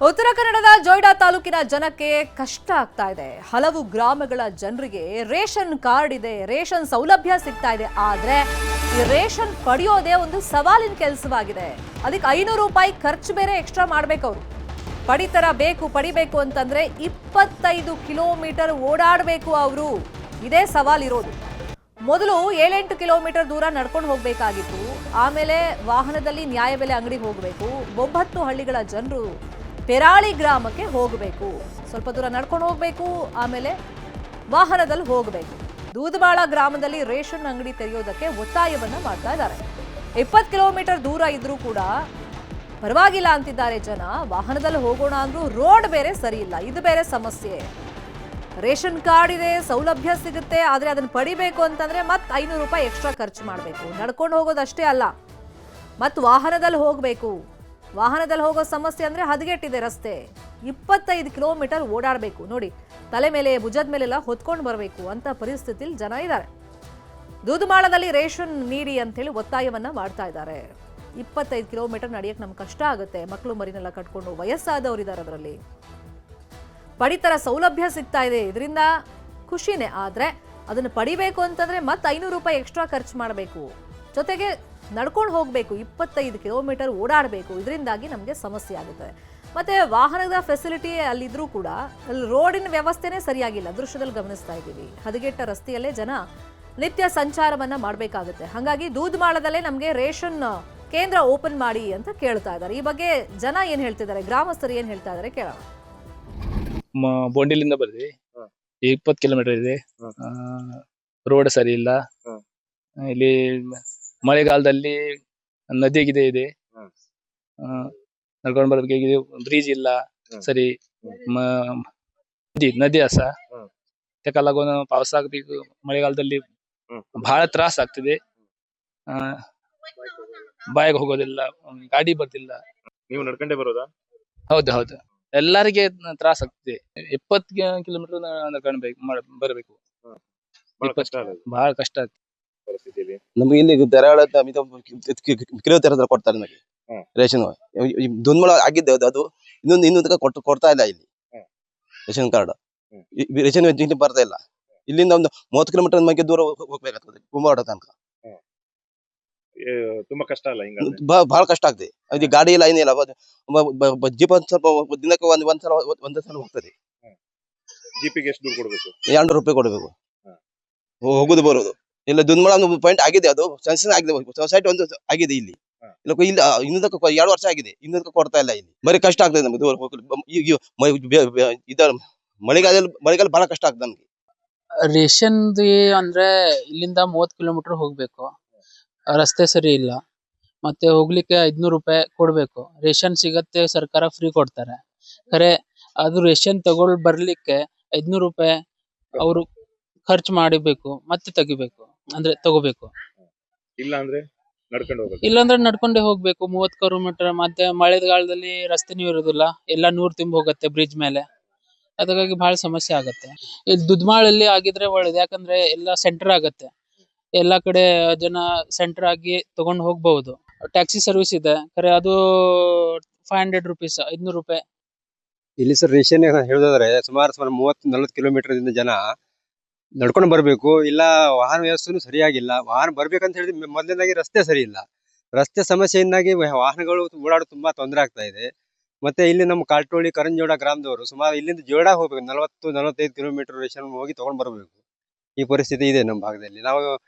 ಉತ್ತರ ಕನ್ನಡದ ಜೊಯ್ಡಾ ತಾಲೂಕಿನ ಜನಕ್ಕೆ ಕಷ್ಟ ಆಗ್ತಾ ಇದೆ. ಹಲವು ಗ್ರಾಮಗಳ ಜನರಿಗೆ ರೇಷನ್ ಕಾರ್ಡ್ ಇದೆ, ರೇಷನ್ ಸೌಲಭ್ಯ ಸಿಗ್ತಾ ಇದೆ. ಆದ್ರೆ ಈ ರೇಷನ್ ಪಡೆಯೋದೇ ಒಂದು ಸವಾಲಿನ ಕೆಲಸವಾಗಿದೆ. ಅದಕ್ಕೆ 500 ರೂಪಾಯಿ ಖರ್ಚು ಬೇರೆ ಎಕ್ಸ್ಟ್ರಾ ಮಾಡ್ಬೇಕು. ಅವರು ಪಡಿಬೇಕು ಅಂತಂದ್ರೆ 25 ಕಿಲೋಮೀಟರ್ ಓಡಾಡಬೇಕು ಅವರು. ಇದೇ ಸವಾಲಿರೋದು. ಮೊದಲು 7-8 ಕಿಲೋಮೀಟರ್ ದೂರ ನಡ್ಕೊಂಡು ಹೋಗಬೇಕಾಗಿತ್ತು. ಆಮೇಲೆ ವಾಹನದಲ್ಲಿ ನ್ಯಾಯಬೆಲೆ ಅಂಗಡಿಗೆ ಹೋಗಬೇಕು. 9 ಹಳ್ಳಿಗಳ ಜನರು ಪೆರಾಳಿ ಗ್ರಾಮಕ್ಕೆ ಹೋಗಬೇಕು. ಸ್ವಲ್ಪ ದೂರ ನಡ್ಕೊಂಡು ಹೋಗಬೇಕು, ಆಮೇಲೆ ವಾಹನದಲ್ಲಿ ಹೋಗಬೇಕು. ದೂದಬಾಳ ಗ್ರಾಮದಲ್ಲಿ ರೇಷನ್ ಅಂಗಡಿ ತೆರೆಯೋದಕ್ಕೆ ಒತ್ತಾಯವನ್ನ ಮಾಡ್ತಾ ಇದ್ದಾರೆ. 20 ಕಿಲೋಮೀಟರ್ ದೂರ ಇದ್ರೂ ಕೂಡ ಪರವಾಗಿಲ್ಲ ಅಂತಿದ್ದಾರೆ ಜನ. ವಾಹನದಲ್ಲಿ ಹೋಗೋಣ ಅಂದ್ರೂ ರೋಡ್ ಬೇರೆ ಸರಿ ಇಲ್ಲ, ಇದು ಬೇರೆ ಸಮಸ್ಯೆ. ರೇಷನ್ ಕಾರ್ಡ್ ಇದೆ, ಸೌಲಭ್ಯ ಸಿಗುತ್ತೆ, ಆದ್ರೆ ಅದನ್ನ ಪಡಿಬೇಕು ಅಂತಂದ್ರೆ ಮತ್ತೆ 500 ರೂಪಾಯಿ ಎಕ್ಸ್ಟ್ರಾ ಖರ್ಚು ಮಾಡಬೇಕು. ನಡ್ಕೊಂಡು ಹೋಗೋದಷ್ಟೇ ಅಲ್ಲ, ಮತ್ತು ವಾಹನದಲ್ಲಿ ಹೋಗಬೇಕು. ವಾಹನದಲ್ಲಿ ಹೋಗೋ ಸಮಸ್ಯೆ ಅಂದ್ರೆ ಹದಗೆಟ್ಟಿದೆ ರಸ್ತೆ. 25 ಕಿಲೋಮೀಟರ್ ಓಡಾಡಬೇಕು. ನೋಡಿ, ತಲೆ ಮೇಲೆ ಭುಜದ ಮೇಲೆಲ್ಲ ಹೊತ್ಕೊಂಡು ಬರಬೇಕು ಅಂತ ಪರಿಸ್ಥಿತಿಲಿ ಜನ ಇದ್ದಾರೆ. ದೂದಮಾಳದಲ್ಲಿ ರೇಷನ್ ನೀಡಿ ಅಂತ ಹೇಳಿ ಒತ್ತಾಯವನ್ನ ಮಾಡ್ತಾ ಇದ್ದಾರೆ. 25 ಕಿಲೋಮೀಟರ್ ನಡೆಯಕ್ಕೆ ನಮ್ಗೆ ಕಷ್ಟ ಆಗುತ್ತೆ. ಮಕ್ಕಳು ಮರಿನೆಲ್ಲ ಕಟ್ಕೊಂಡು ವಯಸ್ಸಾದವರು ಇದ್ದಾರೆ. ಅದರಲ್ಲಿ ಪಡಿತರ ಸೌಲಭ್ಯ ಸಿಗ್ತಾ ಇದೆ, ಇದರಿಂದ ಖುಷಿನೇ. ಆದ್ರೆ ಅದನ್ನು ಪಡಿಬೇಕು ಅಂತಂದ್ರೆ ಮತ್ತೆ 500 ರೂಪಾಯಿ ಎಕ್ಸ್ಟ್ರಾ ಖರ್ಚು ಮಾಡಬೇಕು. ಜೊತೆಗೆ ನಡ್ಕೊಂಡು ಹೋಗಬೇಕು, 25 ಕಿಲೋಮೀಟರ್ ಓಡಾಡಬೇಕು. ಇದರಿಂದಾಗಿ ನಮಗೆ ಸಮಸ್ಯೆ ಆಗುತ್ತೆ. ಮತ್ತೆ ವಾಹನದ ಫೆಸಿಲಿಟಿ ಅಲ್ಲಿದ್ರೂ ಕೂಡ ಅಲ್ಲಿ ರೋಡಿನ ವ್ಯವಸ್ಥೆನೇ ಸರಿಯಾಗಿಲ್ಲ. ದೃಶ್ಯದಲ್ಲಿ ಗಮನಿಸ್ತಾ ಇದ್ದೀವಿ. ಹದಗೆಟ್ಟ ರಸ್ತೆಯಲ್ಲೇ ಜನ ನಿತ್ಯ ಸಂಚಾರವನ್ನ ಮಾಡಬೇಕಾಗುತ್ತೆ. ಹಾಗಾಗಿ ದೂದಮಾಳದಲ್ಲೇ ನಮಗೆ ರೇಷನ್ ಕೇಂದ್ರ ಓಪನ್ ಮಾಡಿ ಅಂತ ಕೇಳ್ತಾ ಇದ್ದಾರೆ. ಈ ಬಗ್ಗೆ ಜನ ಏನ್ ಹೇಳ್ತಿದ್ದಾರೆ, ಗ್ರಾಮಸ್ಥರು ಏನ್ ಹೇಳ್ತಾ ಇದ್ದಾರೆ ಕೇಳೋಣ. ಬೋಂಡಿಲಿಂದ ಬರ್ತೀವಿ. 20 ಕಿಲೋಮೀಟರ್ ಇದೆ. ರೋಡ್ ಸರಿ ಇಲ್ಲ. ಇಲ್ಲಿ ಮಳೆಗಾಲದಲ್ಲಿ ನದಿಗಿದೆ ಇದೆ. ನಡ್ಕೊಂಡು ಬರ್ಬೇಕಾಗಿದೆ. ಬ್ರಿಡ್ಜ್ ಇಲ್ಲ ಸರಿ. ನದಿ ಹಸ ತೆಕಲಾಗೋನ ಪಾವಸ ಆಗಬೇಕು. ಮಳೆಗಾಲದಲ್ಲಿ ಬಹಳ ತ್ರಾಸ ಆಗ್ತಿದೆ. ಬಾಯಿಗೆ ಹೋಗೋದಿಲ್ಲ, ಗಾಡಿ ಬರ್ತಿಲ್ಲ. ನೀವು ನಡ್ಕೊಂಡೇ ಬರೋದಾ? ಹೌದು ಹೌದು, ಎಲ್ಲರಿಗೆ ತ್ರಾಸ ಆಗ್ತಿದೆ. 20 ಕಿಲೋಮೀಟರ್ ನಡ್ಕೊಂಡು ಬರಬೇಕು. ಬಹಳ ಕಷ್ಟ ಆಗ್ತದೆ ಪರಿಸ್ಥಿತಿಯಲ್ಲಿ. ನಮ್ಗೆ ಇಲ್ಲಿ ಧಾರವಾಡ ಕಿಲೋ ಕೊಡ್ತಾರೆ ನಮಗೆ ರೇಷನ್. ದುನ್ಮಳ ಆಗಿದ್ದೆ ಅದು ಇನ್ನೊಂದು ಕೊಡ್ತಾ ಇಲ್ಲ ಇಲ್ಲಿ ರೇಷನ್ ಕಾರ್ಡ್. ರೇಷನ್ ಬರ್ತಾ ಇಲ್ಲ. ಇಲ್ಲಿಂದ ಒಂದು 30 ಕಿಲೋಮೀಟರ್ ಬಗ್ಗೆ ದೂರ ಹೋಗ್ಬೇಕಾಗ್ತದೆ ಕುಂಬಾಡ ತನಕ. ತುಂಬಾ ಕಷ್ಟ ಅಲ್ಲ ಹಿಂಗ? ಬಹಳ ಕಷ್ಟ ಆಗ್ತದೆ. ಅದು ಗಾಡಿ ಇಲ್ಲ, ಏನಿಲ್ಲ. ಜೀಪ್ ಸ್ವಲ್ಪ ದಿನಕ್ಕೆ ಒಂದೇ ಸಲ ಹೋಗ್ತದೆ. ಜೀಪಿಗೆ ಎಷ್ಟು ದುಡ್ಡು ಕೊಡ್ಬೇಕು? 200 ರೂಪಾಯಿ ಕೊಡ್ಬೇಕು ಹೋಗುದು ಬರೋದು. ಇಲ್ಲ ದುನ್ಮಳ ಒಂದು ಪಾಯಿಂಟ್ ಆಗಿದೆ, ಅದು ಸೆನ್ಸನ್ ಆಗಿದೆ. ಸೊಸೈಟಿ ಒಂದು ಆಗಿದೆ ಇಲ್ಲಿ. ಇಲ್ಲ ಇನ್ನೊಂದಕ್ಕೆ 2 ವರ್ಷ ಆಗಿದೆ, ಇನ್ನೊಂದಕ್ಕೆ ಕೊಡ್ತಾ ಇಲ್ಲ ಇಲ್ಲಿ. ಬರೀ ಕಷ್ಟ ಆಗ್ತದೆ ನಮ್ಗೆ ದೂರ ಮಳೆಗಾಲ ಬಹಳ ಕಷ್ಟ ಆಗ್ತದೆ ನಮ್ಗೆ. ರೇಷನ್ ಅಂದ್ರೆ ಇಲ್ಲಿಂದ 30 ಕಿಲೋಮೀಟರ್ ಹೋಗ್ಬೇಕು. ರಸ್ತೆ ಸರಿ ಇಲ್ಲ. ಮತ್ತೆ ಹೋಗ್ಲಿಕ್ಕೆ 500 ರೂಪಾಯಿ ಕೊಡ್ಬೇಕು. ರೇಷನ್ ಸಿಗತ್ತೆ, ಸರ್ಕಾರ ಫ್ರೀ ಕೊಡ್ತಾರೆ. ಖರೆ ಅದು ರೇಷನ್ ಬರ್ಲಿಕ್ಕೆ 500 ರೂಪಾಯಿ ಅವರು ಖರ್ಚು ಮಾಡಬೇಕು, ಮತ್ತೆ ತೆಗಿಬೇಕು. ಅಂದ್ರೆ ತಗೋಬೇಕು. ಇಲ್ಲ ಅಂದ್ರೆ ಇಲ್ಲಾಂದ್ರೆ ನಡ್ಕೊಂಡೇ ಹೋಗ್ಬೇಕು 30 ಕಿಲೋಮೀಟರ್. ಮತ್ತೆ ಮಳೆಗಾಲದಲ್ಲಿ ರಸ್ತೆನೂ ಇರೋದಿಲ್ಲ, ಎಲ್ಲ ನೀರು ತುಂಬಿ ಹೋಗುತ್ತೆ ಬ್ರಿಡ್ಜ್ ಮೇಲೆ. ಅದಕ್ಕಾಗಿ ಬಹಳ ಸಮಸ್ಯೆ ಆಗತ್ತೆ. ಇಲ್ಲಿ ದುದ್ಮಾಳಲ್ಲಿ ಆಗಿದ್ರೆ ಒಳ್ಳೇದು, ಯಾಕಂದ್ರೆ ಎಲ್ಲ ಸೆಂಟರ್ ಆಗತ್ತೆ. ಎಲ್ಲಾ ಕಡೆ ಜನ ಸೆಂಟರ್ ಆಗಿ ತಗೊಂಡ್ ಹೋಗ್ಬಹುದು. ಟ್ಯಾಕ್ಸಿ ಸರ್ವಿಸ್ ಇದೆ, ಖರೆ ಅದು 500 ರೂಪೀಸ್, 500 ರೂಪಾಯಿ. ಇಲ್ಲಿ ಸರ್ ರೇಷನ್ ಹೇಳೋದಾದ್ರೆ ಸುಮಾರು 30-40 ಕಿಲೋಮೀಟರ್ ಜನ ನಡ್ಕೊಂಡು ಬರ್ಬೇಕು. ಇಲ್ಲ ವಾಹನ ವ್ಯವಸ್ಥೆನೂ ಸರಿಯಾಗಿಲ್ಲ. ವಾಹನ ಬರ್ಬೇಕಂತ ಹೇಳಿದ್ರೆ ಮೊದಲನೇದಾಗಿ ರಸ್ತೆ ಸರಿ ಇಲ್ಲ. ರಸ್ತೆ ಸಮಸ್ಯೆಯಿಂದಾಗಿ ವಾಹನಗಳು ಓಡಾಡೋದು ತುಂಬಾ ತೊಂದರೆ ಆಗ್ತಾ ಇದೆ. ಮತ್ತೆ ಇಲ್ಲಿ ನಮ್ಮ ಕಾಲ್ಟೋಳಿ ಕರಂಜೋಡ ಗ್ರಾಮದವರು ಸುಮಾರು ಇಲ್ಲಿಂದ ಜೋಡ ಹೋಗ್ಬೇಕು, 40-45 ಕಿಲೋಮೀಟರ್ ರೇಷನ್ ಹೋಗಿ ತಗೊಂಡ್ ಬರ್ಬೇಕು. ಈ ಪರಿಸ್ಥಿತಿ ಇದೆ ನಮ್ಮ ಭಾಗದಲ್ಲಿ. ನಾವು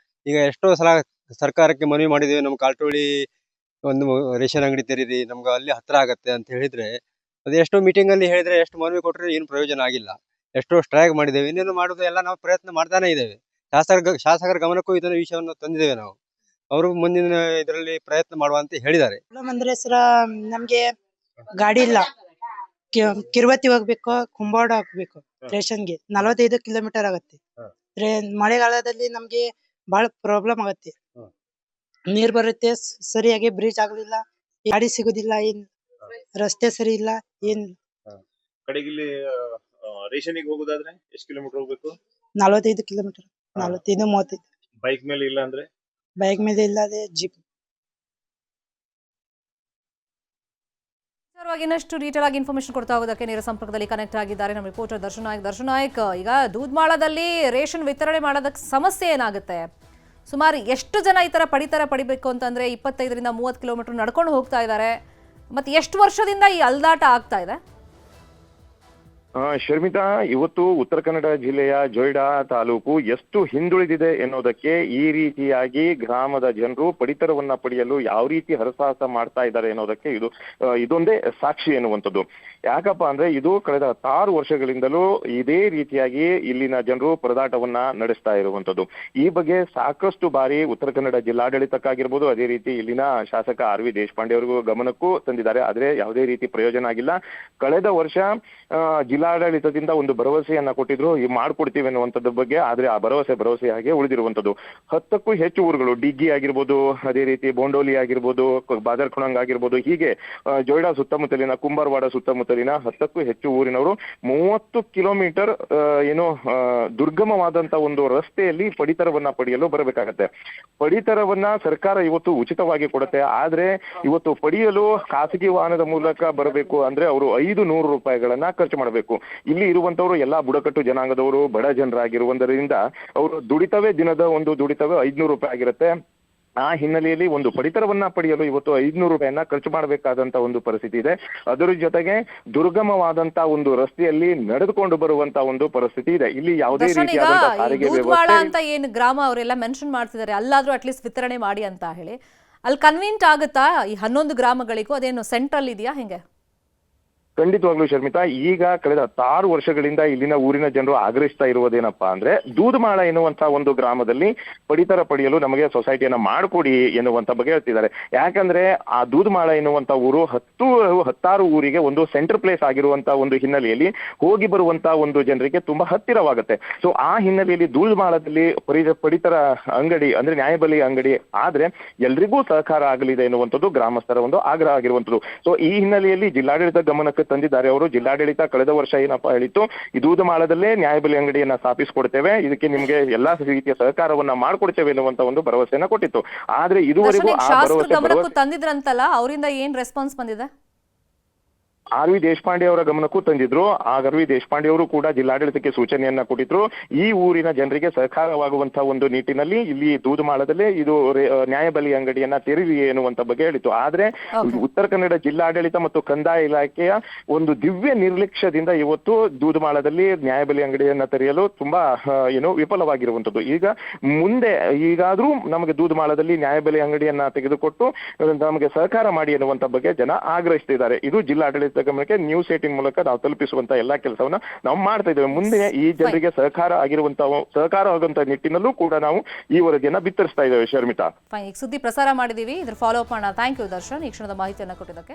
ಈಗ ಎಷ್ಟೋ ಸಲ ಸರ್ಕಾರಕ್ಕೆ ಮನವಿ ಮಾಡಿದ್ದೇವೆ, ನಮ್ಮ ಕಾಲ್ಟೋಳಿ ಒಂದು ರೇಷನ್ ಅಂಗಡಿ ತೆರೀರಿ, ನಮ್ಗೆ ಅಲ್ಲಿ ಹತ್ರ ಆಗತ್ತೆ ಅಂತ ಹೇಳಿದ್ರೆ, ಅದು ಎಷ್ಟೋ ಮೀಟಿಂಗ್ ಅಲ್ಲಿ ಹೇಳಿದ್ರೆ, ಎಷ್ಟು ಮನವಿ ಕೊಟ್ಟರೆ ಏನು ಪ್ರಯೋಜನ ಆಗಿಲ್ಲ. ಎಷ್ಟೋ ಸ್ಟ್ರೈಕ್ ಮಾಡಿದ್ದೇವೆ, ಇನ್ನೇನು ಮಾಡುದು ಎಲ್ಲ ನಾವು ಪ್ರಯತ್ನ ಮಾಡ್ತಾನೆ ಇದ್ದೇವೆ. ಶಾಸಕರ ಗಮನಕ್ಕೂ ಇದನ್ನ ವಿಷಯವನ್ನು ತಂದಿದ್ದೇವೆ ನಾವು. ಅವರು ಮುಂದಿನ ಇದರಲ್ಲಿ ಪ್ರಯತ್ನ ಮಾಡುವ ಅಂತ ಹೇಳಿದ್ದಾರೆ. ಅಂದ್ರೆ ಸರ ನಮ್ಗೆ ಗಾಡಿ ಇಲ್ಲ, ಕಿರ್ವತಿ ಹೋಗ್ಬೇಕು, ಕುಂಬಾಡ ಹಾಕ್ಬೇಕು. ರೇಷನ್ಗೆ 45 ಕಿಲೋಮೀಟರ್ ಆಗತ್ತೆ. ಮಳೆಗಾಲದಲ್ಲಿ ನಮ್ಗೆ ಬಹಳ ಪ್ರಾಬ್ಲಮ್ ಆಗತ್ತೆ. ನೀರ್ ಬರುತ್ತೆ ಸರಿಯಾಗಿ, ಬ್ರಿಡ್ಜ್ ಆಗ್ಲಿಲ್ಲ, ಗಾಡಿ ಸಿಗುದಿಲ್ಲ, ಏನ್ ರಸ್ತೆ ಸರಿ ಇಲ್ಲ, ಏನ್. ಕಡೆಗೆ ಇಲ್ಲಿ ರೇಷನ್ಗೆ ಹೋಗೋದಾದ್ರೆ ಎಷ್ಟು ಕಿಲೋಮೀಟರ್ ಹೋಗ್ಬೇಕು? 45 ಕಿಲೋಮೀಟರ್, 45-35. ಬೈಕ್ ಮೇಲೆ ಇಲ್ಲ ಅಂದ್ರೆ? ಬೈಕ್ ಮೇಲೆ ಇಲ್ಲ, ಅದೇ ಜೀಪ್. ಇನ್ನಷ್ಟು ಡೀಟೇಲ್ ಆಗಿ ಇನ್ಫಾರ್ಮೇಶನ್ ಕೊಡ್ತಾ ಹೋಗೋದಕ್ಕೆ ನೇರ ಸಂಪರ್ಕದಲ್ಲಿ ಕನೆಕ್ಟ್ ಆಗಿದ್ದಾರೆ ನಮ್ಮ ರಿಪೋರ್ಟರ್ ದರ್ಶನ್ ನಾಯಕ್. ದರ್ಶನ್ ನಾಯಕ್, ಈಗ ದೂದ್ಮಾಳದಲ್ಲಿ ರೇಷನ್ ವಿತರಣೆ ಮಾಡೋದಕ್ಕೆ ಸಮಸ್ಯೆ ಏನಾಗುತ್ತೆ? ಸುಮಾರು ಎಷ್ಟು ಜನ ಈ ಥರ ಪಡಿಬೇಕು ಅಂತಂದ್ರೆ 25ರಿಂದ 30 ಕಿಲೋಮೀಟರ್ ನಡ್ಕೊಂಡು ಹೋಗ್ತಾ ಇದ್ದಾರೆ. ಮತ್ತೆ ಎಷ್ಟು ವರ್ಷದಿಂದ ಈ ಅಲ್ದಾಟ ಆಗ್ತಾ ಇದೆ? ಶರ್ಮಿತಾ, ಇವತ್ತು ಉತ್ತರ ಕನ್ನಡ ಜಿಲ್ಲೆಯ ಜೊಯ್ಡಾ ತಾಲೂಕು ಎಷ್ಟು ಹಿಂದುಳಿದಿದೆ ಎನ್ನುವುದಕ್ಕೆ ಈ ರೀತಿಯಾಗಿ ಗ್ರಾಮದ ಜನರು ಪಡಿತರವನ್ನ ಪಡೆಯಲು ಯಾವ ರೀತಿ ಹರಸಾಹಸ ಮಾಡ್ತಾ ಇದ್ದಾರೆ ಅನ್ನೋದಕ್ಕೆ ಇದೊಂದೇ ಸಾಕ್ಷಿ ಎನ್ನುವಂಥದ್ದು. ಯಾಕಪ್ಪ ಅಂದ್ರೆ ಇದು ಕಳೆದ 6 ವರ್ಷಗಳಿಂದಲೂ ಇದೇ ರೀತಿಯಾಗಿ ಇಲ್ಲಿನ ಜನರು ಪರದಾಟವನ್ನ ನಡೆಸ್ತಾ ಇರುವಂತದ್ದು. ಈ ಬಗ್ಗೆ ಸಾಕಷ್ಟು ಬಾರಿ ಉತ್ತರ ಕನ್ನಡ ಜಿಲ್ಲಾಡಳಿತಕ್ಕಾಗಿರ್ಬೋದು, ಅದೇ ರೀತಿ ಇಲ್ಲಿನ ಶಾಸಕ ಆರ್ ವಿ ದೇಶಪಾಂಡೆ ಅವರಿಗೂ ಗಮನಕ್ಕೂ ತಂದಿದ್ದಾರೆ. ಆದ್ರೆ ಯಾವುದೇ ರೀತಿ ಪ್ರಯೋಜನ ಆಗಿಲ್ಲ. ಕಳೆದ ವರ್ಷ ಜಿಲ್ಲಾಡಳಿತದಿಂದ ಒಂದು ಭರವಸೆಯನ್ನ ಕೊಟ್ಟಿದ್ರು, ಮಾಡ್ಕೊಡ್ತೀವಿ ಅನ್ನುವಂಥದ್ದು ಬಗ್ಗೆ. ಆದ್ರೆ ಆ ಭರವಸೆಯಾಗಿ ಉಳಿದಿರುವಂತದ್ದು. 10ಕ್ಕೂ ಹೆಚ್ಚು ಊರುಗಳು, ಡಿಗ್ಗಿ ಆಗಿರ್ಬೋದು, ಅದೇ ರೀತಿ ಬೋಂಡೋಲಿ ಆಗಿರ್ಬೋದು, ಬಾದರ್ಖುಣಂಗ್ ಆಗಿರ್ಬೋದು, ಹೀಗೆ ಜೊಯ್ಡಾ ಸುತ್ತಮುತ್ತಲಿನ, ಕುಂಬಾರವಾಡ ಸುತ್ತಮುತ್ತಲಿನ 10ಕ್ಕೂ ಹೆಚ್ಚು ಊರಿನವರು 30 ಕಿಲೋಮೀಟರ್ ದುರ್ಗಮವಾದಂತ ಒಂದು ರಸ್ತೆಯಲ್ಲಿ ಪಡಿತರವನ್ನ ಪಡೆಯಲು ಬರಬೇಕಾಗತ್ತೆ. ಪಡಿತರವನ್ನ ಸರ್ಕಾರ ಇವತ್ತು ಉಚಿತವಾಗಿ ಕೊಡುತ್ತೆ. ಆದ್ರೆ ಇವತ್ತು ಪಡೆಯಲು ಖಾಸಗಿ ವಾಹನದ ಮೂಲಕ ಬರಬೇಕು ಅಂದ್ರೆ ಅವರು 500 ರೂಪಾಯಿಗಳನ್ನ ಖರ್ಚು ಮಾಡಬೇಕು. ಇಲ್ಲಿ ಇರುವಂತವರು ಎಲ್ಲಾ ಬುಡಕಟ್ಟು ಜನಾಂಗದವರು, ಬಡ ಜನರಾಗಿರುವುದರಿಂದ ಅವರು ದಿನದ ಒಂದು ದುಡಿತವೇ 500 ರೂಪಾಯಿ ಆಗಿರುತ್ತೆ. ಆ ಹಿನ್ನೆಲೆಯಲ್ಲಿ ಒಂದು ಪಡಿತರವನ್ನ ಪಡೆಯಲು ಇವತ್ತು 500 ರೂಪಾಯಿಯನ್ನ ಖರ್ಚು ಮಾಡಬೇಕಾದಂತ ಒಂದು ಪರಿಸ್ಥಿತಿ ಇದೆ. ಅದರ ಜೊತೆಗೆ ದುರ್ಗಮವಾದಂತ ಒಂದು ರಸ್ತೆಯಲ್ಲಿ ನಡೆದುಕೊಂಡು ಬರುವಂತ ಒಂದು ಪರಿಸ್ಥಿತಿ ಇದೆ. ಇಲ್ಲಿ ಯಾವುದೇ ರೀತಿಯಾದಂತಹ ಸಾರಿಗೆ ವ್ಯವಸ್ಥೆ ಅಂತ ಏನು ಗ್ರಾಮ ಅವರೆಲ್ಲ ಮೆನ್ಷನ್ ಮಾಡ್ತಿದ್ದಾರೆ, ಅಲ್ಲಾದ್ರೂ ಅಟ್ಲೀಸ್ಟ್ ವಿತರಣೆ ಮಾಡಿ ಅಂತ ಹೇಳಿ, ಅಲ್ಲಿ ಕನ್ವೀಂಟ್ ಆಗುತ್ತಾ ಈ 11 ಗ್ರಾಮಗಳಿಗೂ? ಅದೇನು ಸೆಂಟ್ರಲ್ ಇದೆಯಾ ಹೆಂಗೆ? ಖಂಡಿತವಾಗ್ಲೂ ಶರ್ಮಿತಾ, ಈಗ ಕಳೆದ 6 ವರ್ಷಗಳಿಂದ ಇಲ್ಲಿನ ಊರಿನ ಜನರು ಆಗ್ರಹಿಸ್ತಾ ಇರುವುದೇನಪ್ಪಾ ಅಂದ್ರೆ, ದೂದ್ಮಾಳ ಎನ್ನುವಂತ ಒಂದು ಗ್ರಾಮದಲ್ಲಿ ಪಡಿತರ ಪಡೆಯಲು ನಮಗೆ ಸೊಸೈಟಿಯನ್ನ ಮಾಡಿಕೊಡಿ ಎನ್ನುವಂತ ಬಗ್ಗೆ ಹೇಳ್ತಿದ್ದಾರೆ. ಯಾಕಂದ್ರೆ ಆ ದೂದ್ಮಾಳ ಎನ್ನುವಂತ ಊರು 16 ಊರಿಗೆ ಒಂದು ಸೆಂಟರ್ ಪ್ಲೇಸ್ ಆಗಿರುವಂತ ಒಂದು ಹಿನ್ನೆಲೆಯಲ್ಲಿ ಹೋಗಿ ಬರುವಂತ ಒಂದು ಜನರಿಗೆ ತುಂಬಾ ಹತ್ತಿರವಾಗುತ್ತೆ. ಸೊ ಆ ಹಿನ್ನೆಲೆಯಲ್ಲಿ ದೂದ್ಮಾಳದಲ್ಲಿ ಪಡಿತರ ಅಂಗಡಿ ಅಂದ್ರೆ ನ್ಯಾಯಬೆಲೆ ಅಂಗಡಿ ಆದ್ರೆ ಎಲ್ರಿಗೂ ಸಹಕಾರ ಆಗಲಿದೆ ಎನ್ನುವಂಥದ್ದು ಗ್ರಾಮಸ್ಥರ ಒಂದು ಆಗ್ರಹ ಆಗಿರುವಂತದ್ದು. ಸೊ ಈ ಹಿನ್ನೆಲೆಯಲ್ಲಿ ಜಿಲ್ಲಾಡಳಿತ ಗಮನಕ್ಕೆ ತಂದಿದ್ದಾರೆ ಅವರು. ಜಿಲ್ಲಾಡಳಿತ ಕಳೆದ ವರ್ಷ ಏನಪ್ಪಾ ಹೇಳಿತ್ತು, ಈ ದೂದ್ಮಾಳದಲ್ಲೇ ನ್ಯಾಯಬೆಲೆ ಅಂಗಡಿಯನ್ನ ಸ್ಥಾಪಿಸಿಕೊಡ್ತೇವೆ, ಇದಕ್ಕೆ ನಿಮ್ಗೆ ಎಲ್ಲಾ ರೀತಿಯ ಸಹಕಾರವನ್ನ ಮಾಡ್ಕೊಡ್ತೇವೆ ಎನ್ನುವಂತ ಒಂದು ಭರವಸೆಯನ್ನ ಕೊಟ್ಟಿತ್ತು. ಆದ್ರೆ ಇದುವರೆಗೂ ಆ ಭರವಸೆ ತಂದಿದ್ರಂತಲ್ಲ, ಅವರಿಂದ ಏನ್ ರೆಸ್ಪಾನ್ಸ್ ಬಂದಿದೆ? ಆರ್ ವಿ ದೇಶಪಾಂಡೆ ಅವರ ಗಮನಕ್ಕೂ ತಂದಿದ್ರು. ಆರ್ ವಿ ದೇಶಪಾಂಡೆ ಅವರು ಕೂಡ ಜಿಲ್ಲಾಡಳಿತಕ್ಕೆ ಸೂಚನೆಯನ್ನ ಕೊಟ್ಟಿದ್ರು. ಈ ಊರಿನ ಜನರಿಗೆ ಸಹಕಾರವಾಗುವಂತಹ ಒಂದು ನಿಟ್ಟಿನಲ್ಲಿ ಇಲ್ಲಿ ದೂದ್ಮಾಳದಲ್ಲೇ ಇದು ನ್ಯಾಯಬೆಲೆ ಅಂಗಡಿಯನ್ನ ತೆರೀರಿ ಎನ್ನುವಂತ ಬಗ್ಗೆ ಹೇಳಿತ್ತು. ಆದ್ರೆ ಉತ್ತರ ಕನ್ನಡ ಜಿಲ್ಲಾಡಳಿತ ಮತ್ತು ಕಂದಾಯ ಇಲಾಖೆಯ ಒಂದು ದಿವ್ಯ ನಿರ್ಲಕ್ಷ್ಯದಿಂದ ಇವತ್ತು ದೂದ್ಮಾಳದಲ್ಲಿ ನ್ಯಾಯಬೆಲೆ ಅಂಗಡಿಯನ್ನ ತೆರೆಯಲು ತುಂಬಾ ವಿಫಲವಾಗಿರುವಂತದ್ದು. ಮುಂದೆ ಈಗಾದ್ರೂ ನಮಗೆ ದೂದ್ಮಾಳದಲ್ಲಿ ನ್ಯಾಯಬೆಲೆ ಅಂಗಡಿಯನ್ನ ತೆಗೆದುಕೊಟ್ಟು ನಮಗೆ ಸಹಕಾರ ಮಾಡಿ ಎನ್ನುವಂತ ಬಗ್ಗೆ ಜನ ಆಗ್ರಹಿಸ್ತಿದ್ದಾರೆ. ಇದು ಜಿಲ್ಲಾಡಳಿತ ಗಮನಕ್ಕೆ ನ್ಯೂಸ್ 18 ಮೂಲಕ ನಾವು ತಲುಪಿಸುವಂತ ಎಲ್ಲಾ ಕೆಲಸವನ್ನ ನಾವು ಮಾಡ್ತಾ ಇದ್ದೇವೆ. ಮುಂದೆ ಈ ಜನರಿಗೆ ಸಹಕಾರ ಆಗುವಂತ ನಿಟ್ಟಿನಲ್ಲೂ ಕೂಡ ನಾವು ಈ ವರದಿಯನ್ನ ಬಿತ್ತರಿಸ್ತಾ ಇದ್ದೇವೆ. ಶರ್ಮಿತಾ, ಈಗ ಸುದ್ದಿ ಪ್ರಸಾರ ಮಾಡಿದೀವಿ, ಇದ್ರ ಫಾಲೋ ಅಪ್ ಮಾಡೋಣ. ಥ್ಯಾಂಕ್ ಯು ದರ್ಶನ್, ಈ ಕ್ಷಣದ ಮಾಹಿತಿಯನ್ನ ಕೊಟ್ಟಿದ್ದಕ್ಕೆ.